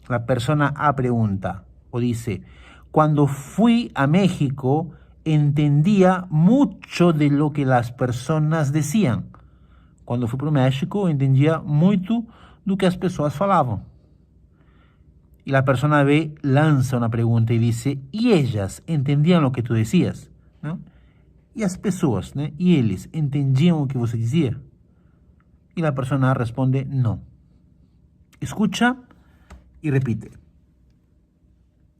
La persona A pregunta o dice, cuando fui a México entendía mucho de lo que las personas decían. Quando eu fui para o México, eu entendia muito do que as pessoas falavam. Y la persona B lanza una pregunta y dice, ¿y ellas entendían lo que tú decías? ¿No? Y las personas, ¿no? ¿Y ellos entendían lo que você decía? Y la persona A responde, no. Escucha y repite.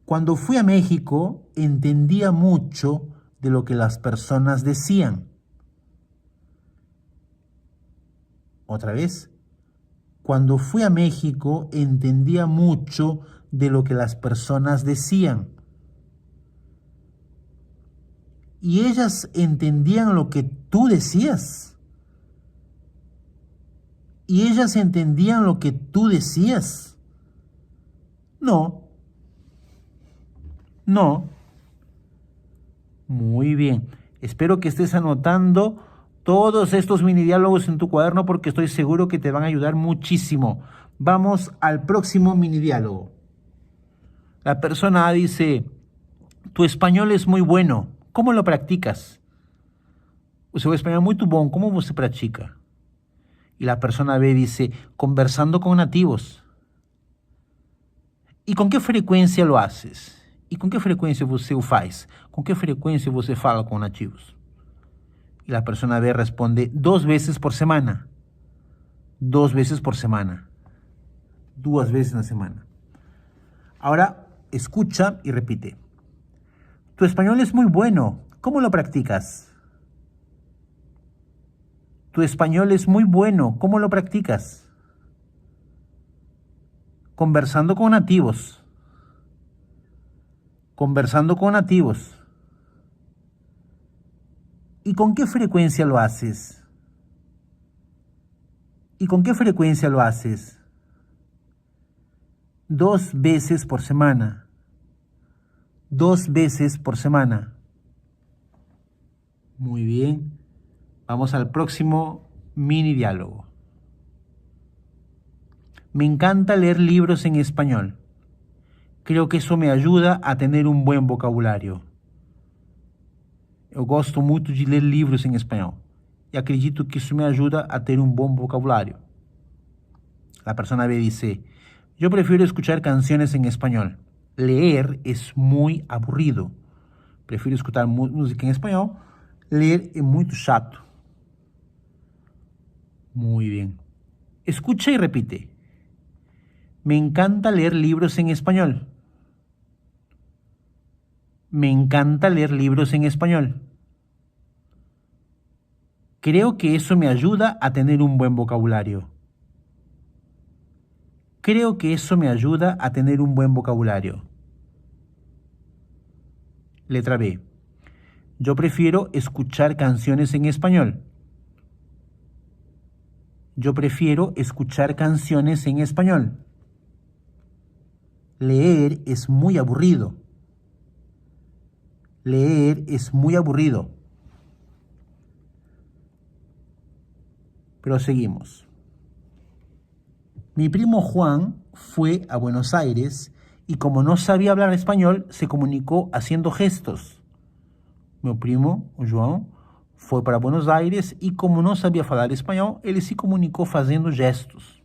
Cuando fui a México, entendía mucho de lo que las personas decían. Otra vez. Cuando fui a México, entendía mucho de lo que las personas decían. ¿Y ellas entendían lo que tú decías? ¿Y ellas entendían lo que tú decías? No. No. Muy bien. Espero que estés anotando todos estos mini diálogos en tu cuaderno porque estoy seguro que te van a ayudar muchísimo. Vamos al próximo mini diálogo. La persona A dice, tu español es muy bueno. ¿Cómo lo practicas? O seu espanhol é muito bom. Como você pratica? Y la persona B dice, conversando con nativos. ¿Y con qué frecuencia lo haces? ¿Y con qué frecuencia você o faz? ¿Con qué frecuencia você fala con nativos? Y la persona B responde, 2 veces por semana. 2 veces por semana. 2 veces en la semana. Ahora, escucha y repite. Tu español es muy bueno. ¿Cómo lo practicas? Tu español es muy bueno. ¿Cómo lo practicas? Conversando con nativos. Conversando con nativos. ¿Y con qué frecuencia lo haces? ¿Y con qué frecuencia lo haces? 2 veces por semana. 2 veces por semana. Muy bien. Vamos al próximo mini diálogo. Me encanta leer libros en español. Creo que eso me ayuda a tener un buen vocabulario. Eu gosto muito de ler livros em espanhol. E acredito que isso me ajuda a ter um bom vocabulário. La persona B dice, yo prefiero escuchar canciones en español. Leer es muy aburrido. Prefiro escutar música en español. Leer es muy chato. Muy bien. Escucha y repite. Me encanta leer libros en español. Me encanta leer libros en español. Creo que eso me ayuda a tener un buen vocabulario. Creo que eso me ayuda a tener un buen vocabulario. Letra B. Yo prefiero escuchar canciones en español. Yo prefiero escuchar canciones en español. Leer es muy aburrido. Leer es muy aburrido. Proseguimos. Mi primo Juan fue a Buenos Aires y como no sabía hablar español, se comunicó haciendo gestos. Meu primo, o João, foi para Buenos Aires e como não sabia falar espanhol, ele se comunicou fazendo gestos.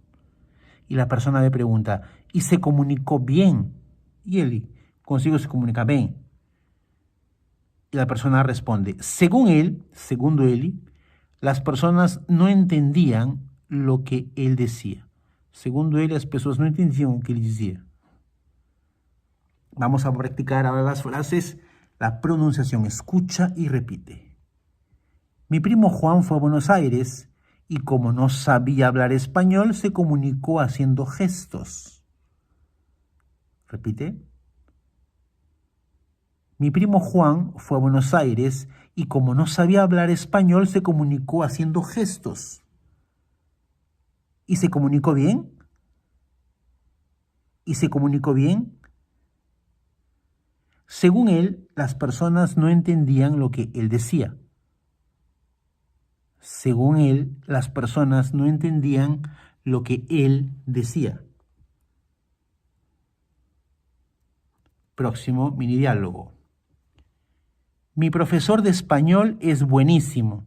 E a pessoa me pergunta, e se comunicou bem? E ele, consigo se comunicar bem? E a pessoa responde, segundo ele, as pessoas não entendiam o que ele dizia. Segundo ele, as pessoas não entendiam o que ele dizia. Vamos a practicar ahora las frases, la pronunciación. Escucha y repite. Mi primo Juan fue a Buenos Aires y como no sabía hablar español, se comunicó haciendo gestos. Repite. Mi primo Juan fue a Buenos Aires y como no sabía hablar español, se comunicó haciendo gestos. ¿Y se comunicó bien? ¿Y se comunicó bien? Según él, las personas no entendían lo que él decía. Según él, las personas no entendían lo que él decía. Próximo mini diálogo. Mi profesor de español es buenísimo.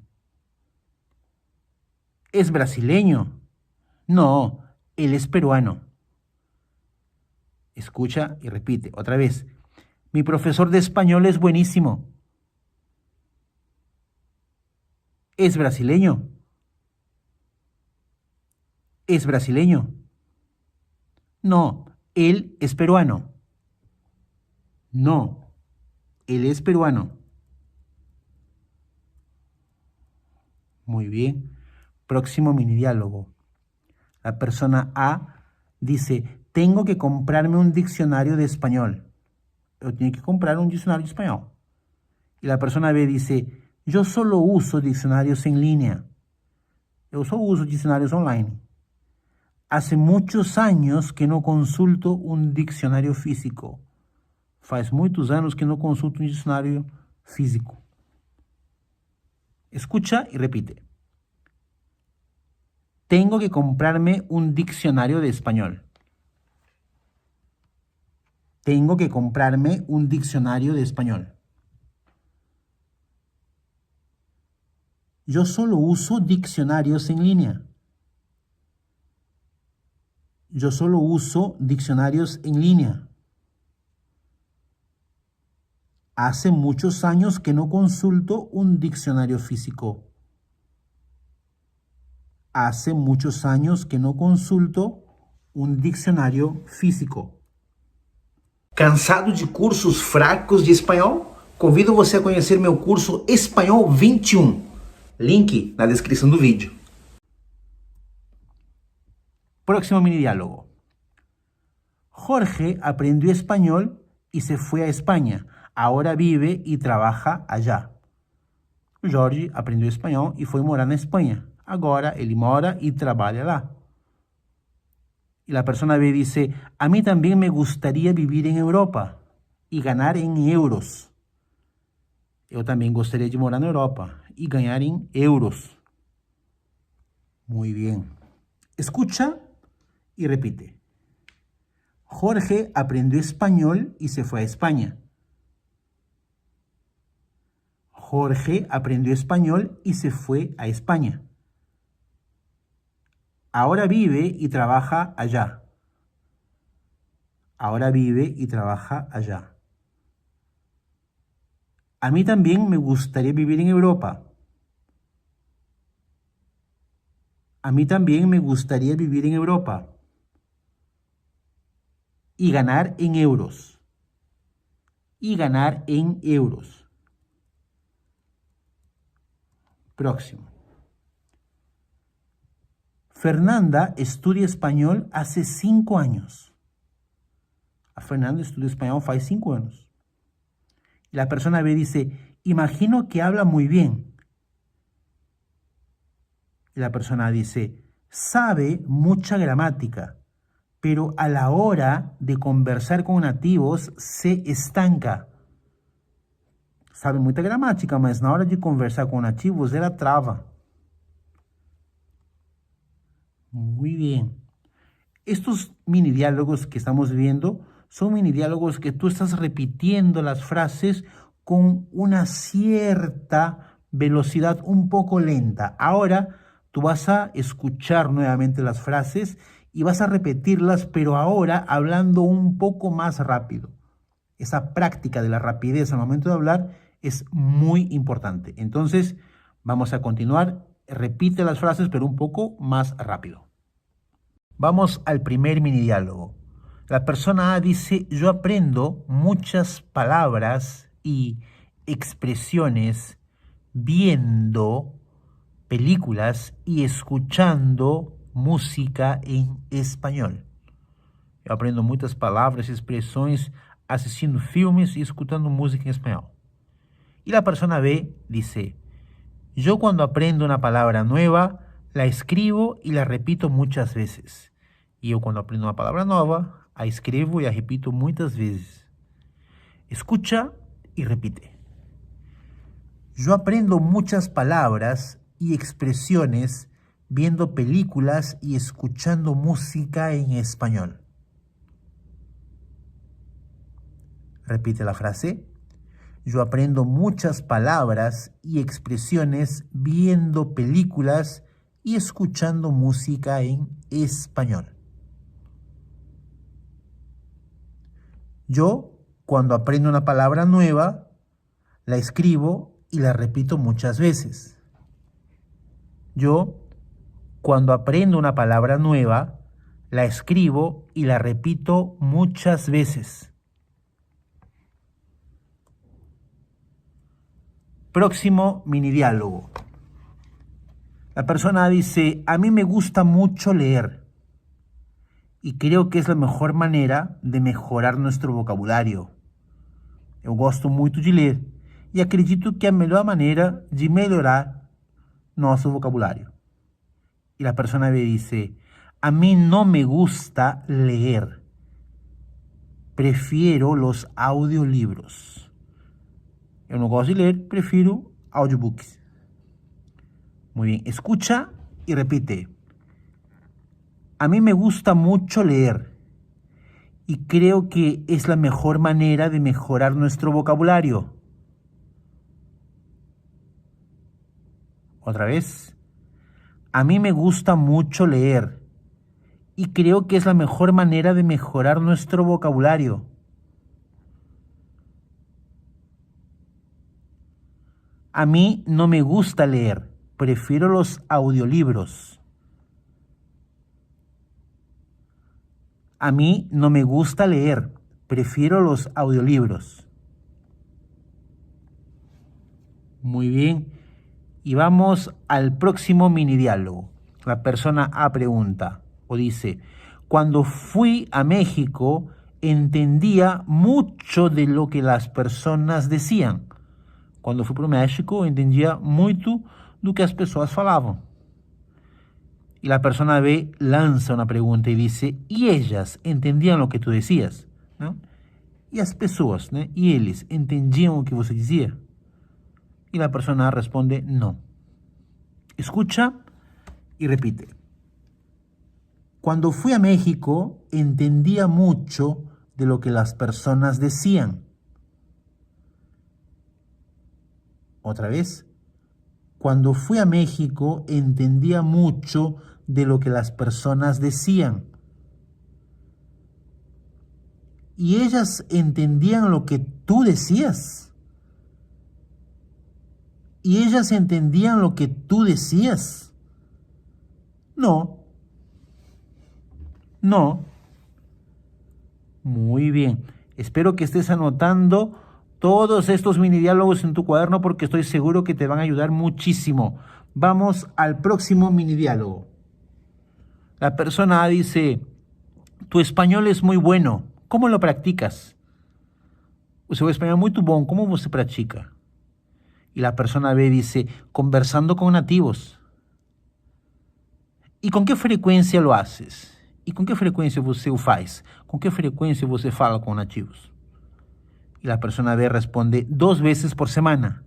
¿Es brasileño? No, él es peruano. Escucha y repite otra vez. Mi profesor de español es buenísimo. ¿Es brasileño? ¿Es brasileño? No, él es peruano. No, él es peruano. Muy bien. Próximo mini diálogo. La persona A dice, tengo que comprarme un diccionario de español. Yo tengo que comprar un diccionario de español. Y la persona B dice, yo solo uso diccionarios en línea. Yo solo uso diccionarios online. Hace muchos años que no consulto un diccionario físico. Faz muitos anos que no consulto un diccionario físico. Escucha y repite. Tengo que comprarme un diccionario de español. Tengo que comprarme un diccionario de español. Yo solo uso diccionarios en línea. Yo solo uso diccionarios en línea. Hace muchos años que no consulto un diccionario físico. Hace muchos años que no consulto un diccionario físico. Cansado de cursos fracos de espanhol? Convido você a conhecer meu curso Espanhol 21. Link na descrição do vídeo. Próximo mini diálogo. Jorge aprendió español y se fue a España. Ahora vive y trabaja allá. Jorge aprendeu espanhol e foi morar na Espanha. Agora ele mora e trabalha lá. Y la persona B dice, a mí también me gustaría vivir en Europa y ganar en euros. Eu também gostaria de morar na Europa e ganhar em euros. Muy bien. Escucha y repite. Jorge aprendió español y se fue a España. Jorge aprendió español y se fue a España. Ahora vive y trabaja allá. Ahora vive y trabaja allá. A mí también me gustaría vivir en Europa. A mí también me gustaría vivir en Europa. Y ganar en euros. Y ganar en euros. Próximo. Fernanda estudia español hace 5 años. A Fernanda estudia español hace 5 años. Y la persona B dice, imagino que habla muy bien. Y la persona A dice, sabe mucha gramática, pero a la hora de conversar con nativos se estanca. Sabe muita gramática, mas na hora de conversar com nativos, ela trava. Muy bien. Estos mini diálogos que estamos viendo son mini diálogos que tú estás repitiendo las frases con una cierta velocidad un poco lenta. Ahora tú vas a escuchar nuevamente las frases y vas a repetirlas, pero ahora hablando un poco más rápido. Esa práctica de la rapidez al momento de hablar es muy importante. Entonces, vamos a continuar. Repite las frases, pero un poco más rápido. Vamos al primer mini diálogo. La persona A dice, yo aprendo muchas palabras y expresiones viendo películas y escuchando música en español. Eu aprendo muitas palavras e expressões assistindo filmes e escutando música em espanhol. Y la persona B dice, yo cuando aprendo una palabra nueva, la escribo y la repito muchas veces. Y yo cuando aprendo una palabra nueva, la escribo y la repito muchas veces. Escucha y repite. Yo aprendo muchas palabras y expresiones viendo películas y escuchando música en español. Repite la frase. Yo aprendo muchas palabras y expresiones viendo películas y escuchando música en español. Yo, cuando aprendo una palabra nueva, la escribo y la repito muchas veces. Yo, cuando aprendo una palabra nueva, la escribo y la repito muchas veces. Próximo mini diálogo. La persona dice, a mí me gusta mucho leer y creo que es la mejor manera de mejorar nuestro vocabulario. Eu gosto muito de ler e acredito que é a melhor maneira de melhorar nosso vocabulário. Y la persona B dice, a mí no me gusta leer, prefiero los audiolibros. Eu não gosto de ler, prefiro audiobooks. Muy bien, escucha y repite. A mí me gusta mucho leer y creo que es la mejor manera de mejorar nuestro vocabulario. Otra vez. A mí me gusta mucho leer y creo que es la mejor manera de mejorar nuestro vocabulario. A mí no me gusta leer, prefiero los audiolibros. A mí no me gusta leer, prefiero los audiolibros. Muy bien. Y vamos al próximo mini diálogo. La persona A pregunta o dice, cuando fui a México entendía mucho de lo que las personas decían. Quando fui para o México, eu entendia muito do que as pessoas falavam. E a persona B lança uma pergunta e diz, e elas entendiam o que tu dizias? Não? E as pessoas, né? E eles entendiam o que você dizia? E a persona A responde, não. Escucha y repite. Cuando fui a México, entendía mucho de lo que las personas decían. Otra vez. Cuando fui a México, entendía mucho de lo que las personas decían. ¿Y ellas entendían lo que tú decías? ¿Y ellas entendían lo que tú decías? No. No. Muy bien. Espero que estés anotando todos estos mini diálogos en tu cuaderno porque estoy seguro que te van a ayudar muchísimo. Vamos al próximo mini diálogo. La persona A dice, tu español es muy bueno. ¿Cómo lo practicas? O seu espanhol é muito bom. Como você pratica? Y la persona B dice, conversando con nativos. ¿Y con qué frecuencia lo haces? ¿Y con qué frecuencia você o faz? ¿Con qué frecuencia você fala con nativos? Y la persona B responde, 2 veces por semana.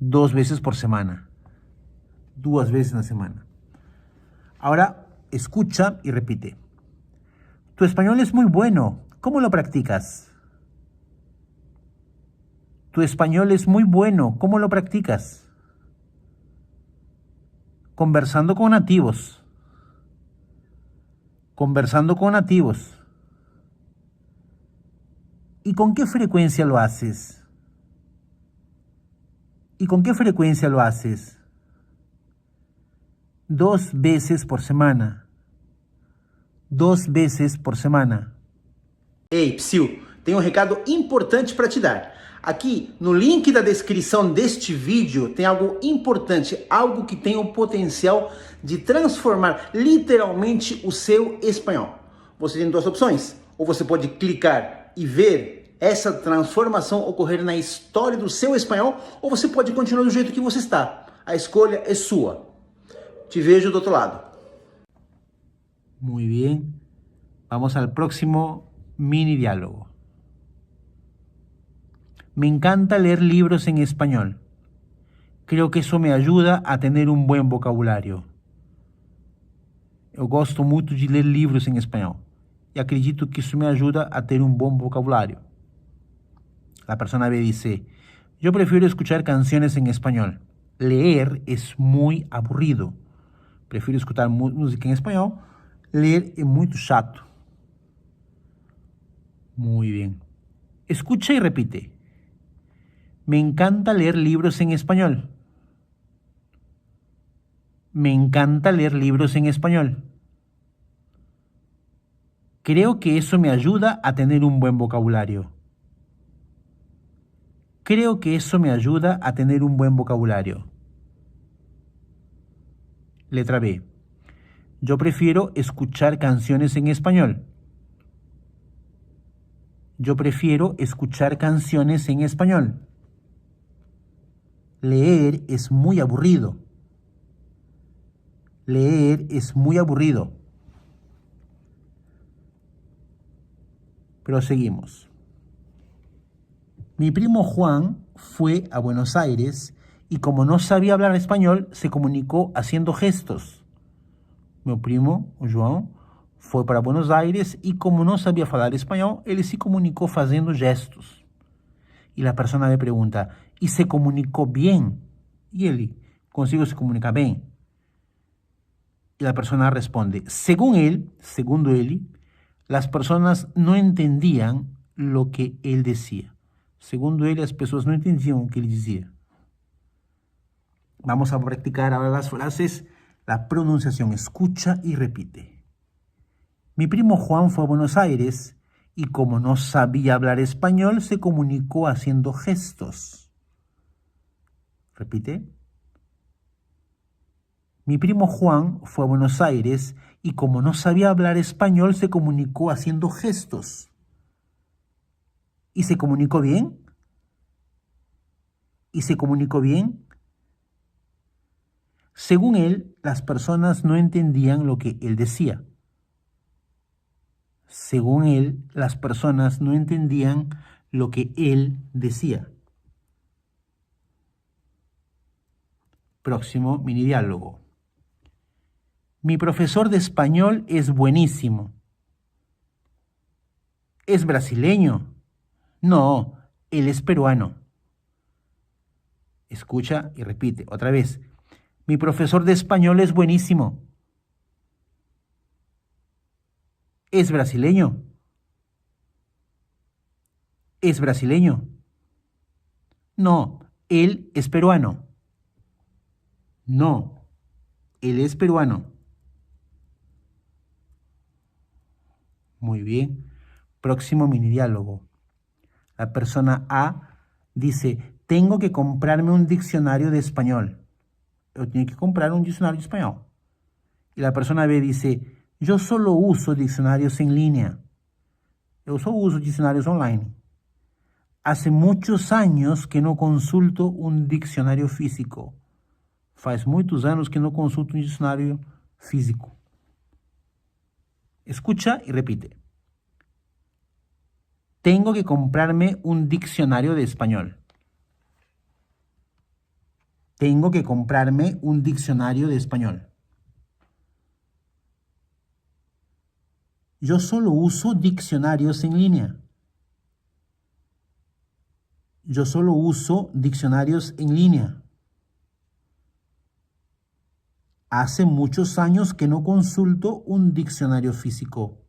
2 veces por semana. 2 veces en la semana. Ahora, escucha y repite. Tu español es muy bueno. ¿Cómo lo practicas? Tu español es muy bueno. ¿Cómo lo practicas? Conversando con nativos. Conversando con nativos. ¿Y con qué frecuencia lo haces? ¿Y con qué frecuencia lo haces? 2 veces por semana. 2 veces por semana. Ei, Psyu, tenho um recado importante para te dar. Aqui no link da descrição deste vídeo tem algo importante, algo que tem o potencial de transformar literalmente o seu espanhol. Você tem 2 opções. Ou você pode clicar e ver essa transformação ocorrer na história do seu espanhol, ou você pode continuar do jeito que você está. A escolha é sua. Te vejo do outro lado. Muy bien. Vamos al próximo mini diálogo. Me encanta leer libros en español. Creo que eso me ayuda a tener un buen vocabulario. Eu gosto muito de ler livros em espanhol. E acredito que isso me ajuda a ter um bom vocabulário. La persona B dice, yo prefiero escuchar canciones en español. Leer es muy aburrido. Prefiro escutar música en español. Leer es muy chato. Muy bien. Escucha y repite. Me encanta leer libros en español. Me encanta leer libros en español. Creo que eso me ayuda a tener un buen vocabulario. Creo que eso me ayuda a tener un buen vocabulario. Letra B. Yo prefiero escuchar canciones en español. Yo prefiero escuchar canciones en español. Leer es muy aburrido. Leer es muy aburrido. Proseguimos. Mi primo Juan fue a Buenos Aires y como no sabía hablar español, se comunicó haciendo gestos. Meu primo, o João, foi para Buenos Aires e como não sabia falar espanhol, ele se comunicou fazendo gestos. E a pessoa me pergunta, e se comunicou bem? E ele, consigo se comunicar bem? E a pessoa responde, segundo ele, as pessoas não entendiam o que ele dizia. Segundo ele, as pessoas não entendiam o que ele dizia. Vamos a practicar ahora as frases. La pronunciación, escucha y repite. Mi primo Juan fue a Buenos Aires y como no sabía hablar español, se comunicó haciendo gestos. Repite. Mi primo Juan fue a Buenos Aires y como no sabía hablar español, se comunicó haciendo gestos. ¿Y se comunicó bien? ¿Y se comunicó bien? Según él, las personas no entendían lo que él decía. Según él, las personas no entendían lo que él decía. Próximo mini diálogo. Mi profesor de español es buenísimo. ¿Es brasileño? No, él es peruano. Escucha y repite otra vez. Mi profesor de español es buenísimo. ¿Es brasileño? ¿Es brasileño? No, él es peruano. No, él es peruano. Muy bien. Próximo mini diálogo. La persona A dice, tengo que comprarme un diccionario de español. Yo tengo que comprar un diccionario de español. Y la persona B dice, yo solo uso diccionarios en línea. Yo solo uso diccionarios online. Hace muchos años que no consulto un diccionario físico. Faz muitos anos que no consulto un diccionario físico. Escucha y repite. Tengo que comprarme un diccionario de español. Tengo que comprarme un diccionario de español. Yo solo uso diccionarios en línea. Yo solo uso diccionarios en línea. Hace muchos años que no consulto un diccionario físico.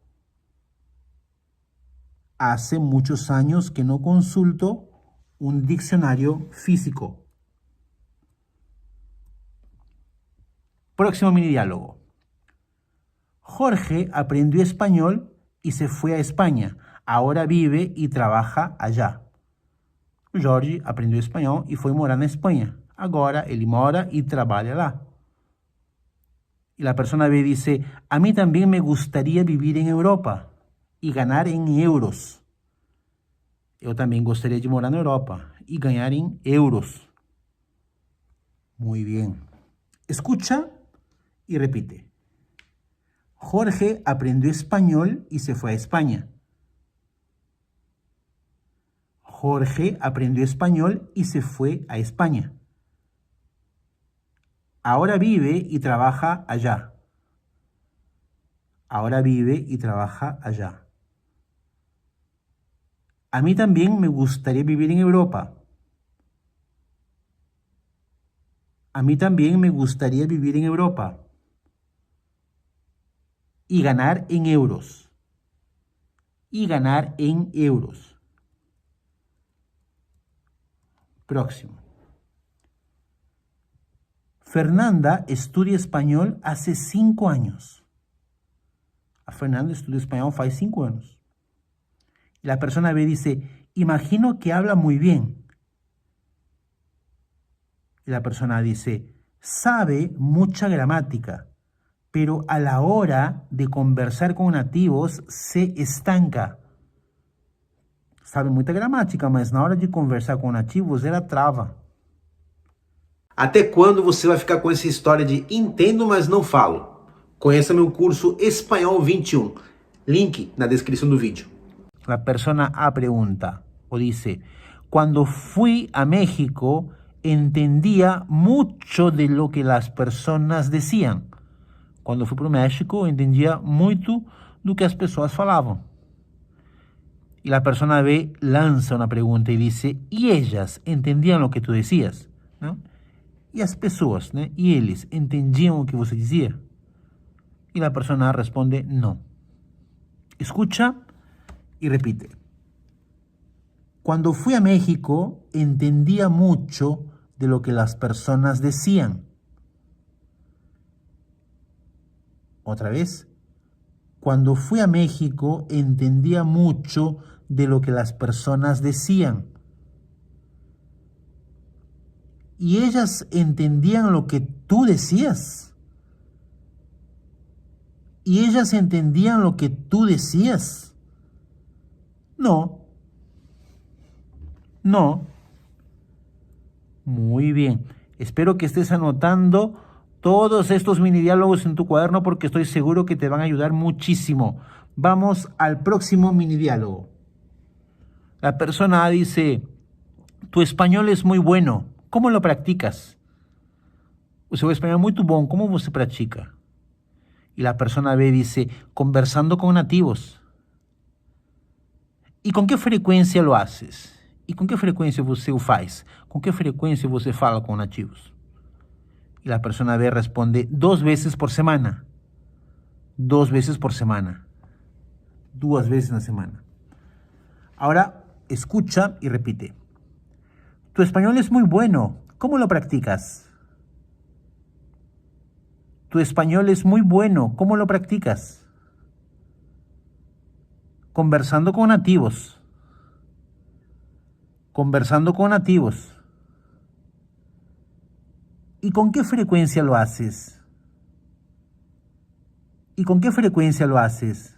Hace muchos años que no consulto un diccionario físico. Próximo mini diálogo. Jorge aprendió español y se fue a España. Ahora vive y trabaja allá. Jorge aprendeu espanhol e foi morar na Espanha. Agora ele mora e trabalha lá. Y la persona B dice, a mí también me gustaría vivir en Europa y ganar en euros. Eu também gostaria de morar na Europa y ganar en euros. Muy bien. Escucha y repite. Jorge aprendió español y se fue a España. Jorge aprendió español y se fue a España. Ahora vive y trabaja allá. Ahora vive y trabaja allá. A mí también me gustaría vivir en Europa. A mí también me gustaría vivir en Europa. Y ganar en euros. Y ganar en euros. Próximo. Fernanda estudia español hace 5 años. A Fernanda estudia español hace 5 años. Y la persona B dice, imagino que habla muy bien. Y la persona dice, sabe mucha gramática, pero a la hora de conversar con nativos se estanca. Sabe muita gramática, mas na hora de conversar com nativos, ela trava. Até quando você vai ficar com essa história de entendo, mas não falo? Conheça meu curso Espanhol 21. Link na descrição do vídeo. La persona A pregunta o dice, cuando fui a México entendía mucho de lo que las personas decían. Quando fui para o México, entendia muito do que as pessoas falavam. Y la persona B lanza una pregunta y dice, ¿y ellas entendían lo que tú decías? ¿No? Y as pessoas, ¿no? ¿Y eles entendiam o que você dizia? Y la persona A responde, no. Escucha y repite. Cuando fui a México, entendía mucho de lo que las personas decían. Otra vez. Cuando fui a México, entendía mucho de lo que las personas decían. ¿Y ellas entendían lo que tú decías? ¿Y ellas entendían lo que tú decías? No. No. Muy bien. Espero que estés anotando todos estos mini diálogos en tu cuaderno porque estoy seguro que te van a ayudar muchísimo. Vamos al próximo mini diálogo. La persona A dice, tu español es muy bueno. ¿Cómo lo practicas? O seu espanhol é muito bom. Como você pratica? Y la persona B dice, conversando con nativos. ¿Y con qué frecuencia lo haces? ¿Y con qué frecuencia você o faz? ¿Con qué frecuencia você fala con nativos? Y la persona B responde, 2 veces por semana. 2 veces por semana. 2 veces na semana. Ahora, escucha y repite. Tu español es muy bueno. ¿Cómo lo practicas? Tu español es muy bueno. ¿Cómo lo practicas? Conversando con nativos. Conversando con nativos. ¿Y con qué frecuencia lo haces? ¿Y con qué frecuencia lo haces?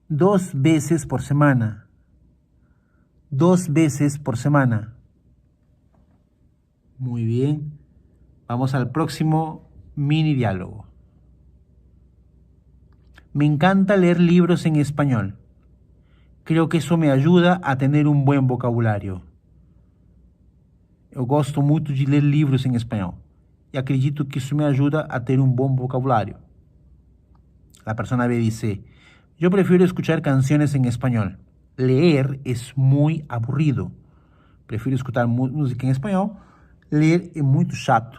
2 veces por semana. 2 veces por semana. Muy bien. Vamos al próximo mini diálogo. Me encanta leer libros en español. Creo que eso me ayuda a tener un buen vocabulario. Eu gosto muito de ler livros em espanhol. E acredito que isso me ajuda a ter um bom vocabulário. La persona B dice, yo prefiero escuchar canciones en español. Leer es muy aburrido. Prefiro escutar música en español. Leer es muy chato.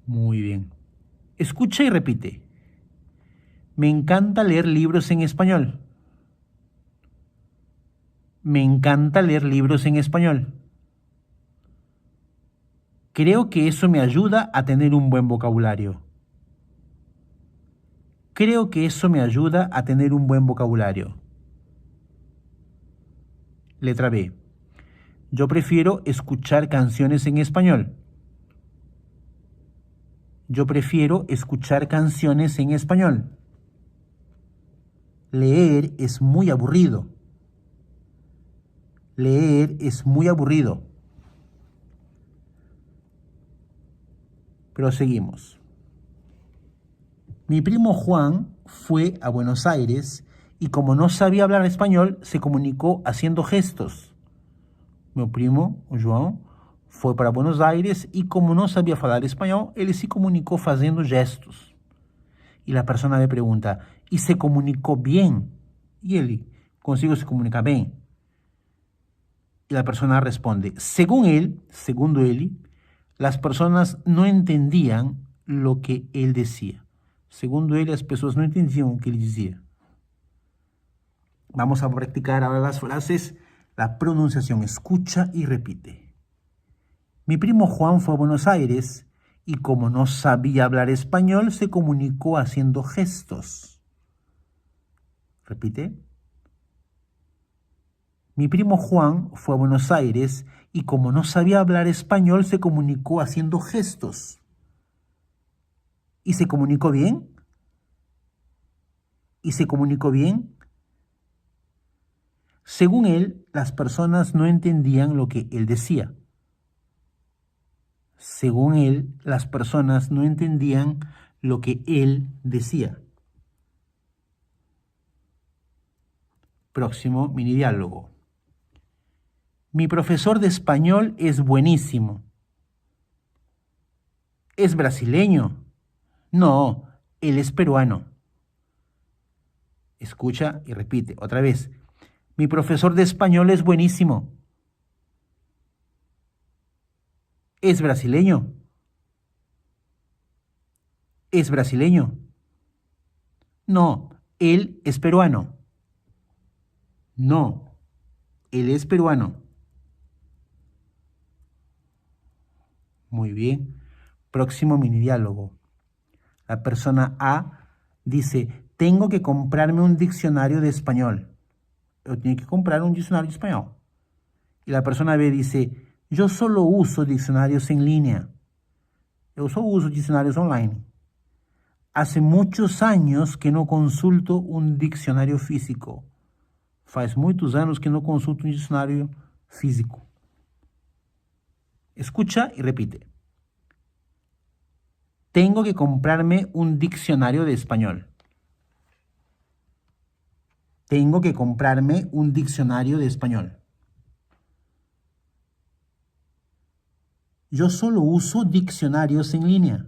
Muy bien. Escucha y repite. Me encanta leer libros en español. Me encanta leer libros en español. Creo que eso me ayuda a tener un buen vocabulario. Creo que eso me ayuda a tener un buen vocabulario. Letra B. Yo prefiero escuchar canciones en español. Yo prefiero escuchar canciones en español. Leer es muy aburrido. Leer es muy aburrido. Proseguimos. Mi primo Juan fue a Buenos Aires y como no sabía hablar español, se comunicó haciendo gestos. Meu primo, o João, foi para Buenos Aires y como no sabía falar español, ele se comunicó haciendo gestos. Y la persona me pregunta, ¿y se comunicó bien? E ele consigo se comunicar bem? E a pessoa responde, segundo ele, as pessoas não entendiam o que ele dizia. Segundo ele, as pessoas não entendiam o que ele dizia. Vamos a practicar ahora las frases, la pronunciación. Escucha y repite. Mi primo Juan fue a Buenos Aires y como no sabía hablar español, se comunicó haciendo gestos. Repite. Mi primo Juan fue a Buenos Aires y como no sabía hablar español, se comunicó haciendo gestos. ¿Y se comunicó bien? ¿Y se comunicó bien? Según él, las personas no entendían lo que él decía. Según él, las personas no entendían lo que él decía. Próximo mini diálogo. Mi profesor de español es buenísimo. ¿Es brasileño? No, él es peruano. Escucha y repite otra vez. Mi profesor de español es buenísimo. ¿Es brasileño? ¿Es brasileño? No, él es peruano. No, él es peruano. Muy bien. Próximo mini diálogo. La persona A dice, tengo que comprarme un diccionario de español. Yo tengo que comprar un diccionario de español. Y la persona B dice, yo solo uso diccionarios en línea. Yo solo uso diccionarios online. Hace muchos años que no consulto un diccionario físico. Faz muitos anos que não consulto um dicionário físico. Escucha y repite. Tengo que comprarme un diccionario de español. Tengo que comprarme un diccionario de español. Yo solo uso diccionarios en línea.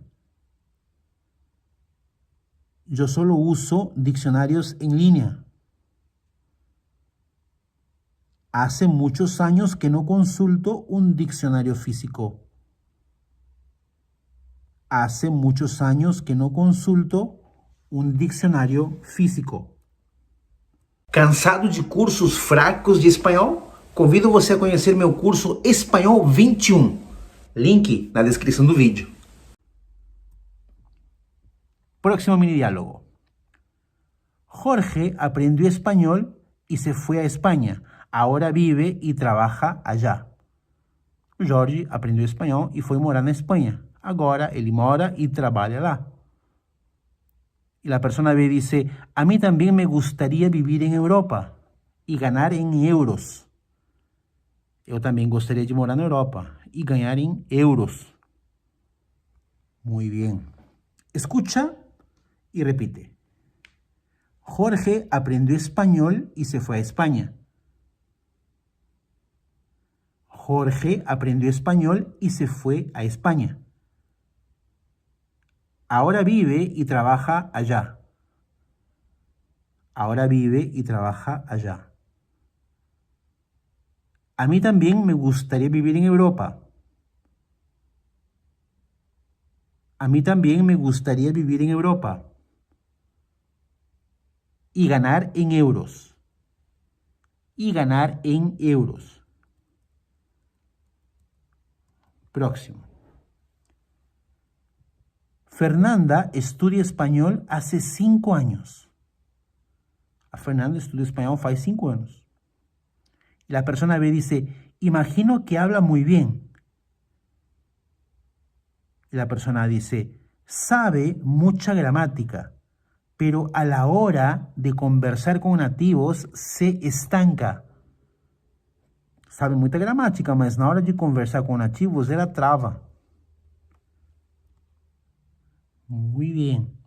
Yo solo uso diccionarios en línea. Hace muchos años que no consulto un diccionario físico. Hace muchos años que no consulto un diccionario físico. Cansado de cursos fracos de espanhol? Convido você a conhecer meu curso Espanhol 21. Link na descrição do vídeo. Próximo mini diálogo. Jorge aprendió español y se fue a España. Ahora vive y trabaja allá. Jorge aprendeu espanhol e foi morar na Espanha. Agora ele mora e trabalha lá. Y la persona B dice, a mí también me gustaría vivir en Europa y ganar en euros. Eu também gostaria de morar na Europa y ganar en euros. Muy bien. Escucha y repite. Jorge aprendió español y se fue a España. Jorge aprendió español y se fue a España. Ahora vive y trabaja allá. Ahora vive y trabaja allá. A mí también me gustaría vivir en Europa. A mí también me gustaría vivir en Europa. Y ganar en euros. Y ganar en euros. Próximo. Fernanda estudia español hace 5 años. A Fernanda estudia español hace 5 años. Y la persona B dice, imagino que habla muy bien. Y la persona A dice, sabe mucha gramática, pero a la hora de conversar con nativos se estanca. Sabe muita gramática, mas na hora de conversar com nativos, ela trava. Muy bien.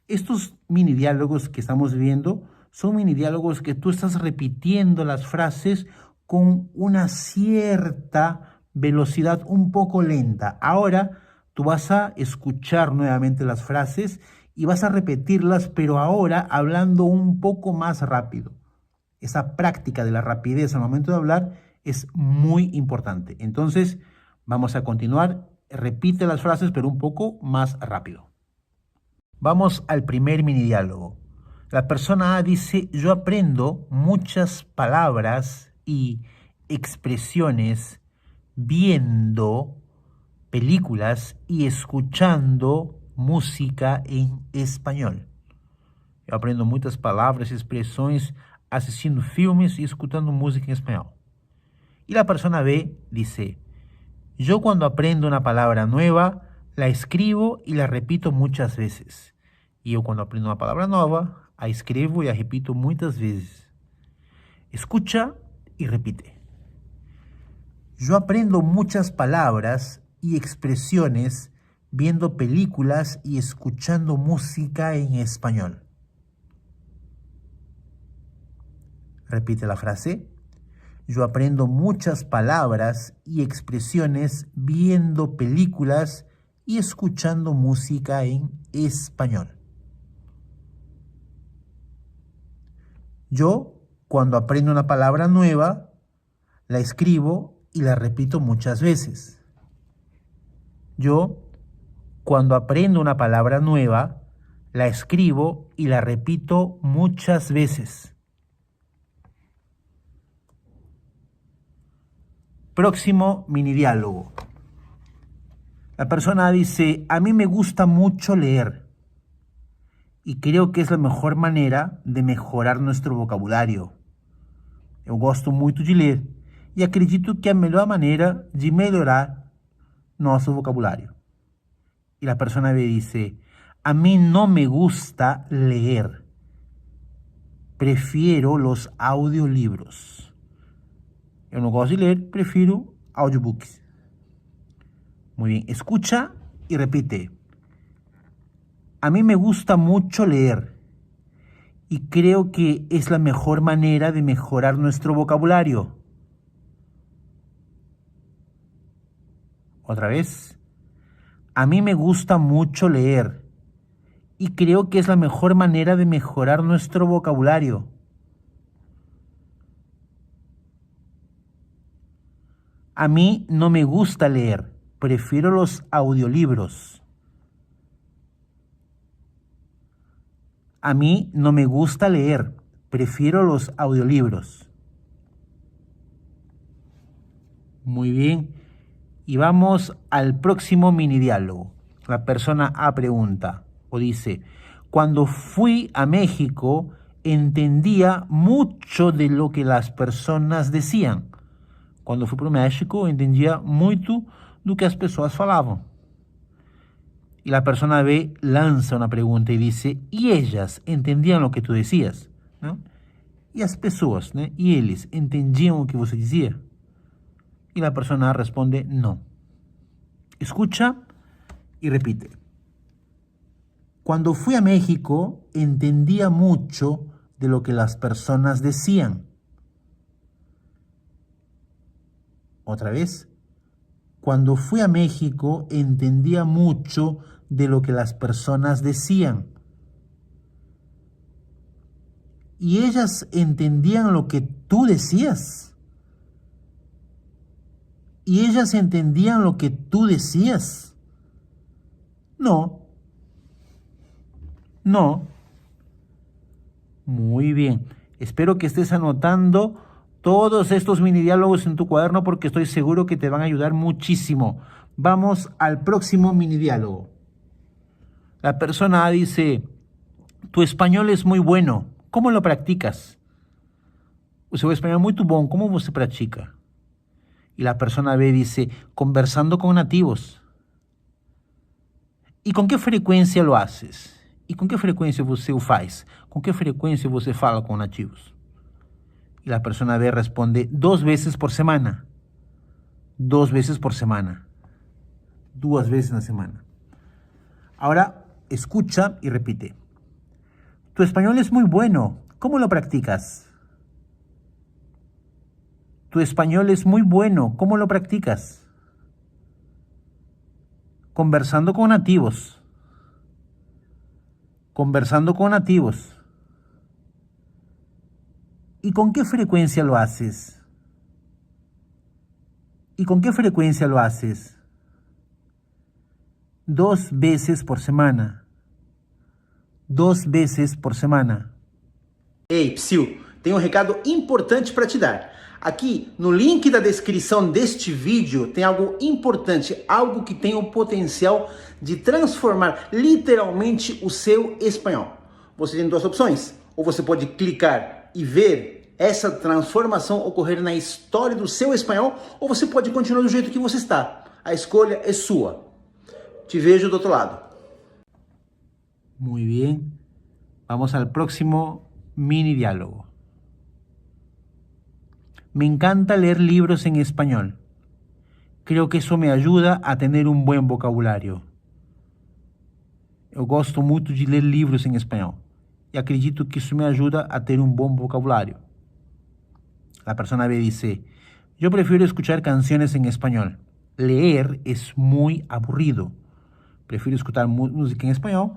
Estos mini diálogos que estamos viendo son mini diálogos que tú estás repitiendo las frases con una cierta velocidad un poco lenta. Ahora tú vas a escuchar nuevamente las frases y vas a repetirlas, pero ahora hablando un poco más rápido. Esa práctica de la rapidez al momento de hablar es muy importante. Entonces, vamos a continuar. Repite las frases, pero un poco más rápido. Vamos al primer mini diálogo. La persona A dice, yo aprendo muchas palabras y expresiones viendo películas y escuchando música en español. Eu aprendo muitas palavras e expressões assistindo filmes e escutando música em espanhol. Y la persona B dice, yo cuando aprendo una palabra nueva, la escribo y la repito muchas veces. Y yo cuando aprendo una palabra nueva, la escribo y la repito muchas veces. Escucha y repite. Yo aprendo muchas palabras y expresiones viendo películas y escuchando música en español. Repite la frase. Yo aprendo muchas palabras y expresiones viendo películas y escuchando música en español. Yo, cuando aprendo una palabra nueva, la escribo y la repito muchas veces. Yo, cuando aprendo una palabra nueva, la escribo y la repito muchas veces. Próximo mini diálogo. La persona dice, a mí me gusta mucho leer y creo que es la mejor manera de mejorar nuestro vocabulario. Eu gosto muito de ler e acredito que é a melhor maneira de melhorar nosso vocabulário. Y la persona B dice, a mí no me gusta leer, prefiero los audiolibros. Eu não gosto de ler, prefiro audiobooks. Muy bien, escucha y repite. A mí me gusta mucho leer y creo que es la mejor manera de mejorar nuestro vocabulario. Otra vez. A mí me gusta mucho leer y creo que es la mejor manera de mejorar nuestro vocabulario. A mí no me gusta leer, prefiero los audiolibros. A mí no me gusta leer, prefiero los audiolibros. Muy bien. Y vamos al próximo mini diálogo. La persona A pregunta o dice, cuando fui a México entendía mucho de lo que las personas decían. Quando eu fui para o México, eu entendia muito do que as pessoas falavam. E a persona B lança uma pergunta e diz, e elas entendiam o que tu dizias? Não? E as pessoas, né? E eles entendiam o que você dizia? E a persona A responde, não. Escucha e repite. Cuando fui a México, entendía mucho de lo que las personas decían. Otra vez. Cuando fui a México, entendía mucho de lo que las personas decían. ¿Y ellas entendían lo que tú decías? ¿Y ellas entendían lo que tú decías? No. No. Muy bien. Espero que estés anotando todos estos mini diálogos en tu cuaderno porque estoy seguro que te van a ayudar muchísimo. Vamos al próximo mini diálogo. La persona A dice, tu español es muy bueno. ¿Cómo lo practicas? O seu espanhol é muito bom. Como você pratica? Y la persona B dice, conversando con nativos. ¿Y con qué frecuencia lo haces? ¿Y con qué frecuencia você o faz? ¿Con qué frecuencia você fala con nativos? Y la persona B responde, 2 veces por semana. 2 veces por semana. 2 veces en la semana. Ahora, escucha y repite. Tu español es muy bueno. ¿Cómo lo practicas? Tu español es muy bueno. ¿Cómo lo practicas? Conversando con nativos. conversando con nativos. ¿Y con qué frecuencia lo haces? ¿Y con qué frecuencia lo haces? 2 veces por semana. 2 veces por semana. Ei, Psyu, tem um recado importante para te dar. Aqui no link da descrição deste vídeo tem algo importante, algo que tem o potencial de transformar literalmente o seu espanhol. Você tem 2 opções. Ou você pode clicar e ver essa transformação ocorrer na história do seu espanhol, ou você pode continuar do jeito que você está. A escolha é sua. Te vejo do outro lado. Muy bien. Vamos al próximo mini diálogo. Me encanta leer libros en español. Creo que eso me ayuda a tener un buen vocabulario. Eu gosto muito de ler livros em espanhol e acredito que isso me ajuda a ter un buen vocabulario. La persona B dice, yo prefiero escuchar canciones en español. Leer es muy aburrido. Prefiro escutar música en español.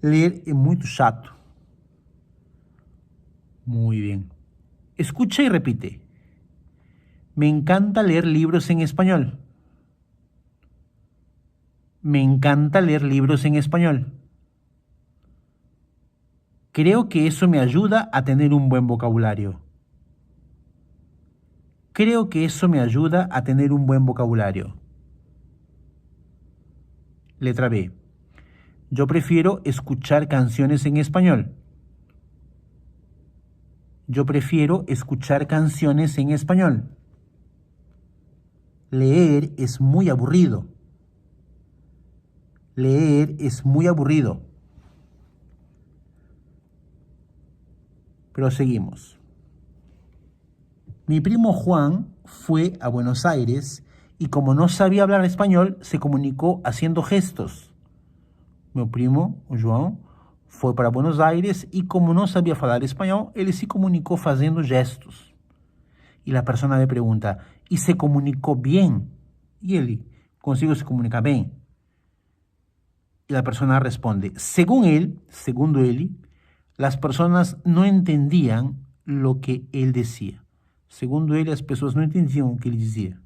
Leer es muy chato. Muy bien. Escucha y repite. Me encanta leer libros en español. Me encanta leer libros en español. Creo que eso me ayuda a tener un buen vocabulario. Creo que eso me ayuda a tener un buen vocabulario. Letra B. Yo prefiero escuchar canciones en español. Yo prefiero escuchar canciones en español. Leer es muy aburrido. Leer es muy aburrido. Proseguimos. Mi primo Juan fue a Buenos Aires y como no sabía hablar español, se comunicó haciendo gestos. Meu primo, o João, foi para Buenos Aires e como não sabia falar espanhol, ele se comunicou fazendo gestos. E a pessoa me pergunta, e se comunicou bem? E ele, conseguiu se comunicar bem? E a pessoa responde, segundo ele, as pessoas não entendiam o que ele dizia. Segundo ele, as pessoas não entendiam o que ele dizia.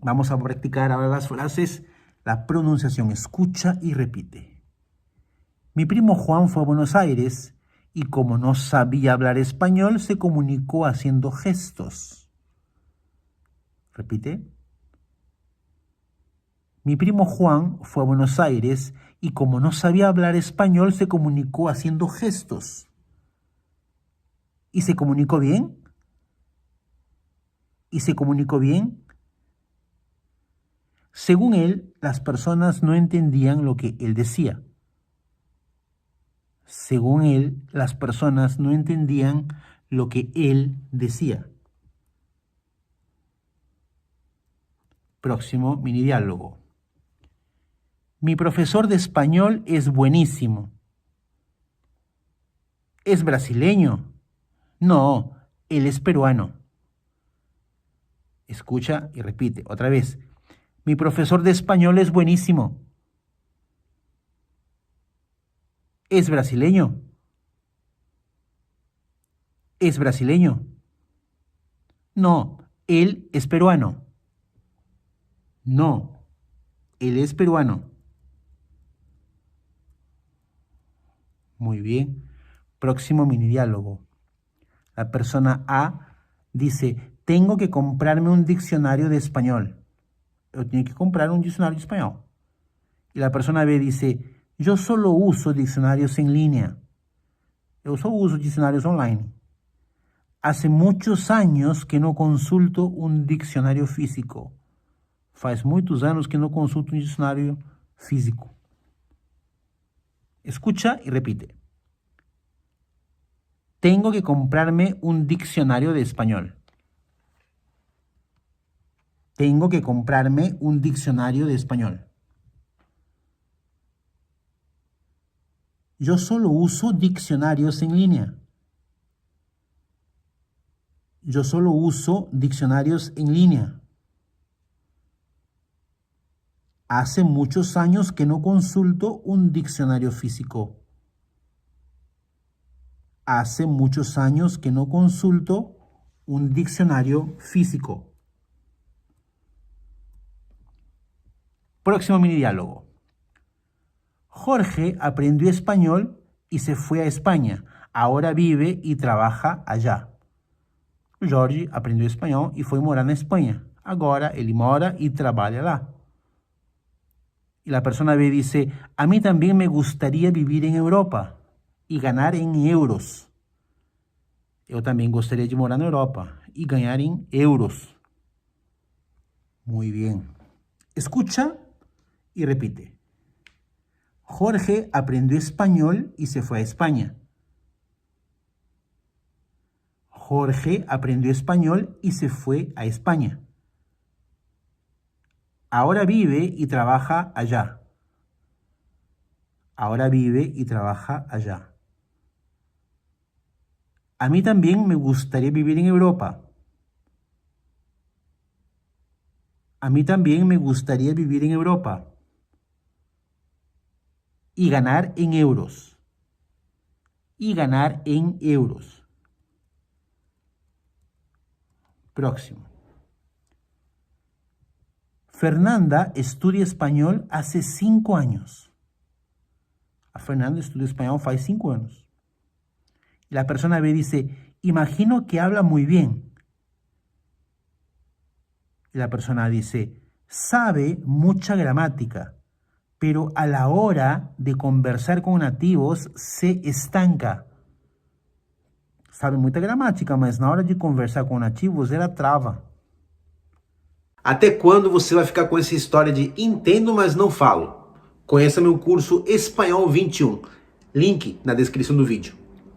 Vamos a practicar agora as frases, la pronunciación. Escucha y repite. Mi primo Juan fue a Buenos Aires y como no sabía hablar español, se comunicó haciendo gestos. Repite. Mi primo Juan fue a Buenos Aires y como no sabía hablar español, se comunicó haciendo gestos. ¿Y se comunicó bien? ¿Y se comunicó bien? Según él, las personas no entendían lo que él decía. Según él, las personas no entendían lo que él decía. Próximo mini diálogo. Mi profesor de español es buenísimo. ¿Es brasileño? No, él es peruano. Escucha y repite otra vez. Mi profesor de español es buenísimo. ¿Es brasileño? ¿Es brasileño? No, él es peruano. No, él es peruano. Muy bien. Próximo mini diálogo. La persona A dice, tengo que comprarme un diccionario de español. Yo tengo que comprar un diccionario de español. Y la persona B dice, yo solo uso diccionarios en línea. Yo solo uso diccionarios online. Hace muchos años que no consulto un diccionario físico. Faz muitos anos que no consulto un diccionario físico. Escucha y repite. Tengo que comprarme un diccionario de español. Tengo que comprarme un diccionario de español. Yo solo uso diccionarios en línea. Yo solo uso diccionarios en línea. Hace muchos años que no consulto un diccionario físico. Hace muchos años que no consulto un diccionario físico. Próximo mini diálogo. Jorge aprendió español y se fue a España. Ahora vive y trabaja allá. Jorge aprendeu espanhol e foi morar na Espanha. Agora ele mora e trabalha lá. Y la persona B dice, a mí también me gustaría vivir en Europa y ganar en euros. Eu também gostaria de morar na Europa e ganhar em euros. Muy bien. Escucha y repite. Jorge aprendió español y se fue a España. Jorge aprendió español y se fue a España. Ahora vive y trabaja allá. Ahora vive y trabaja allá. A mí también me gustaría vivir en Europa. A mí también me gustaría vivir en Europa. Y ganar en euros. Y ganar en euros. Próximo. Fernanda estudia español hace 5 años. A Fernanda estudia español hace 5 años. Y la persona B dice, imagino que habla muy bien. Y la persona A dice, sabe mucha gramática, pero a la hora de conversar con nativos se estanca. Sabe muita gramática, mas na hora de conversar com nativos, ela trava. Até quando você vai ficar com essa história de entendo, mas não falo? Conheça meu curso Espanhol 21. Link na descrição do vídeo.